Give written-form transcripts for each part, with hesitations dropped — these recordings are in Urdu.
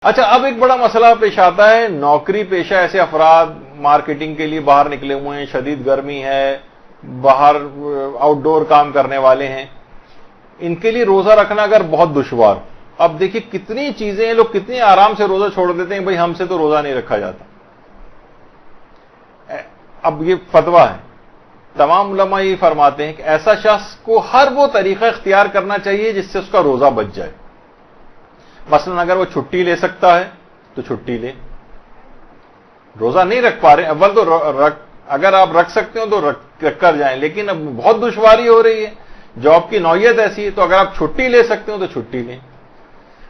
اچھا، اب ایک بڑا مسئلہ پیش آتا ہے، نوکری پیشہ ایسے افراد مارکیٹنگ کے لیے باہر نکلے ہوئے ہیں، شدید گرمی ہے، باہر آؤٹ ڈور کام کرنے والے ہیں، ان کے لیے روزہ رکھنا اگر بہت دشوار. اب دیکھیے کتنی چیزیں ہیں، لوگ کتنی آرام سے روزہ چھوڑ دیتے ہیں، بھئی ہم سے تو روزہ نہیں رکھا جاتا. اب یہ فتویٰ ہے، تمام علماء یہ فرماتے ہیں کہ ایسا شخص کو ہر وہ طریقہ اختیار کرنا چاہیے جس سے اس کا روزہ بچ جائے. مثلا اگر وہ چھٹی لے سکتا ہے تو چھٹی لے. روزہ نہیں رکھ پا رہے، اول تو اگر آپ رکھ سکتے ہو تو رکھ کر جائیں، لیکن اب بہت دشواری ہو رہی ہے، جاب کی نوعیت ایسی ہے، تو اگر آپ چھٹی لے سکتے ہو تو چھٹی لیں.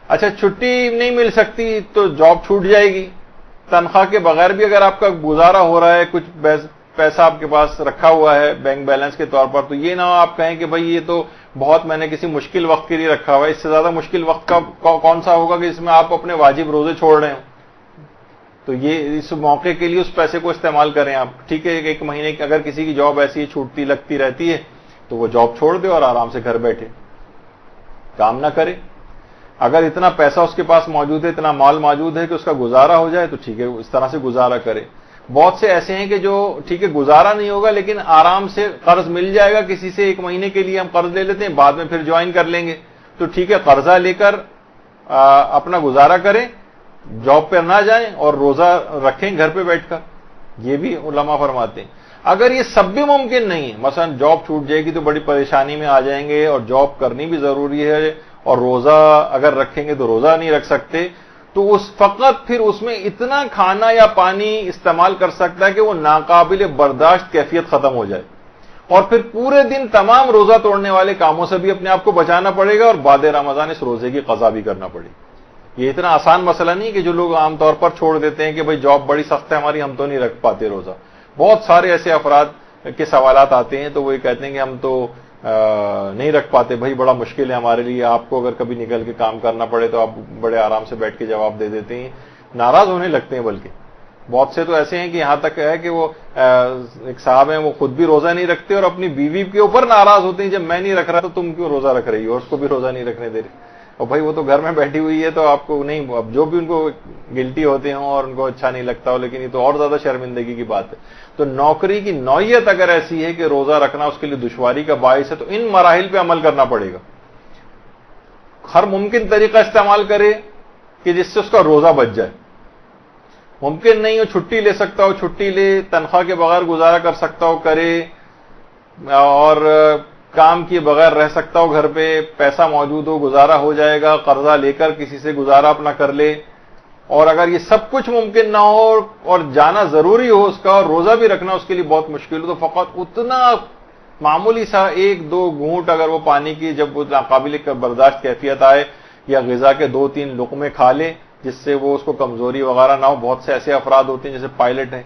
اچھا، چھٹی نہیں مل سکتی تو جاب چھوٹ جائے گی. تنخواہ کے بغیر بھی اگر آپ کا گزارا ہو رہا ہے، کچھ پیسہ آپ کے پاس رکھا ہوا ہے بینک بیلنس کے طور پر، تو یہ نہ آپ کہیں کہ بھئی یہ تو بہت میں نے کسی مشکل وقت کے لیے رکھا ہوا ہے، اس سے زیادہ مشکل وقت کا کون سا ہوگا کہ اس میں آپ اپنے واجب روزے چھوڑ رہے ہوں. تو یہ اس موقع کے لیے اس پیسے کو استعمال کریں آپ. ٹھیک ہے، ایک مہینے کی اگر کسی کی جاب ایسی چھوٹتی لگتی رہتی ہے تو وہ جاب چھوڑ دے اور آرام سے گھر بیٹھے کام نہ کرے. اگر اتنا پیسہ اس کے پاس موجود ہے، اتنا مال موجود ہے کہ اس کا گزارا ہو جائے تو ٹھیک ہے، اس طرح سے گزارا کرے. بہت سے ایسے ہیں کہ جو ٹھیک ہے گزارا نہیں ہوگا لیکن آرام سے قرض مل جائے گا کسی سے، ایک مہینے کے لیے ہم قرض لے لیتے ہیں، بعد میں پھر جوائن کر لیں گے، تو ٹھیک ہے قرضہ لے کر اپنا گزارا کریں، جاب پہ نہ جائیں اور روزہ رکھیں گھر پہ بیٹھ کر. یہ بھی علماء فرماتے ہیں. اگر یہ سب بھی ممکن نہیں ہے، مثلا جاب چھوٹ جائے گی تو بڑی پریشانی میں آ جائیں گے اور جاب کرنی بھی ضروری ہے اور روزہ اگر رکھیں گے تو روزہ نہیں رکھ سکتے، تو فقط پھر اس میں اتنا کھانا یا پانی استعمال کر سکتا ہے کہ وہ ناقابل برداشت کیفیت ختم ہو جائے، اور پھر پورے دن تمام روزہ توڑنے والے کاموں سے بھی اپنے آپ کو بچانا پڑے گا اور بعد رمضان اس روزے کی قضا بھی کرنا پڑے گی. یہ اتنا آسان مسئلہ نہیں کہ جو لوگ عام طور پر چھوڑ دیتے ہیں کہ بھئی جاب بڑی سخت ہے ہماری، ہم تو نہیں رکھ پاتے روزہ. بہت سارے ایسے افراد کے سوالات آتے ہیں تو وہ یہ کہتے ہیں کہ ہم تو نہیں رکھ پاتے، بھائی بڑا مشکل ہے ہمارے لیے، آپ کو اگر کبھی نکل کے کام کرنا پڑے تو آپ بڑے آرام سے بیٹھ کے جواب دے دیتے ہیں، ناراض ہونے لگتے ہیں. بلکہ بہت سے تو ایسے ہیں کہ یہاں تک ہے کہ وہ ایک صاحب ہیں، وہ خود بھی روزہ نہیں رکھتے اور اپنی بیوی کے اوپر ناراض ہوتے ہیں، جب میں نہیں رکھ رہا تو تم کیوں روزہ رکھ رہی ہو، اور اس کو بھی روزہ نہیں رکھنے دے رہے. اور بھائی وہ تو گھر میں بیٹھی ہوئی ہے تو آپ کو نہیں، اب جو بھی ان کو گلٹی ہوتے ہوں اور ان کو اچھا نہیں لگتا ہو، لیکن یہ تو اور زیادہ شرمندگی کی بات ہے. تو نوکری کی نوعیت اگر ایسی ہے کہ روزہ رکھنا اس کے لیے دشواری کا باعث ہے تو ان مراحل پہ عمل کرنا پڑے گا. ہر ممکن طریقہ استعمال کرے کہ جس سے اس کا روزہ بچ جائے. ممکن نہیں ہو چھٹی لے سکتا ہو چھٹی لے، تنخواہ کے بغیر گزارا کر سکتا ہو کرے، اور کام کیے بغیر رہ سکتا ہو گھر پہ، پیسہ موجود ہو گزارا ہو جائے گا، قرضہ لے کر کسی سے گزارا اپنا کر لے. اور اگر یہ سب کچھ ممکن نہ ہو اور جانا ضروری ہو اس کا اور روزہ بھی رکھنا اس کے لیے بہت مشکل ہو، تو فقط اتنا معمولی سا ایک دو گھونٹ اگر وہ پانی کی جب وہ ناقابل برداشت کیفیت آئے یا غذا کے 2-3 لقمے کھا لے جس سے وہ اس کو کمزوری وغیرہ نہ ہو. بہت سے ایسے افراد ہوتے ہیں جیسے پائلٹ ہیں،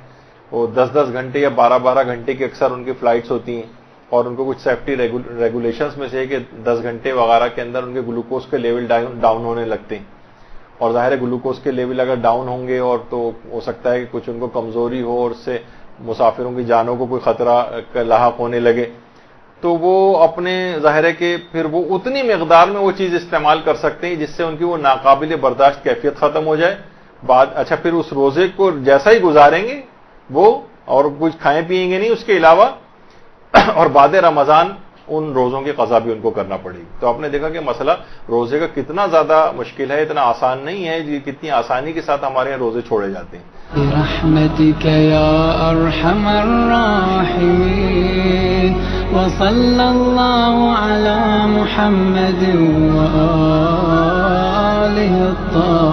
وہ 10-10 گھنٹے یا 12-12 گھنٹے کی اکثر ان کی فلائٹس ہوتی ہیں، اور ان کو کچھ سیفٹی ریگولیشنز میں سے ہے کہ 10 گھنٹے وغیرہ کے اندر ان کے گلوکوز کے لیول ڈاؤن ہونے لگتے ہیں. اور ظاہر ہے گلوکوز کے لیول اگر ڈاؤن ہوں گے اور تو ہو سکتا ہے کہ کچھ ان کو کمزوری ہو اور اس سے مسافروں کی جانوں کو کوئی خطرہ لاحق ہونے لگے، تو وہ اپنے ظاہر ہے کہ پھر وہ اتنی مقدار میں وہ چیز استعمال کر سکتے ہیں جس سے ان کی وہ ناقابل برداشت کیفیت ختم ہو جائے. اچھا پھر اس روزے کو جیسا ہی گزاریں گے وہ، اور کچھ کھائیں پیئیں گے نہیں اس کے علاوہ، اور بعد رمضان ان روزوں کی قضا بھی ان کو کرنا پڑے گی. تو آپ نے دیکھا کہ مسئلہ روزے کا کتنا زیادہ مشکل ہے، اتنا آسان نہیں ہے جی، کتنی آسانی کے ساتھ ہمارے یہاں روزے چھوڑے جاتے ہیں. برحمتک یا ارحم الراحمین وصلی اللہ علی محمد وآلہ الطاہرین.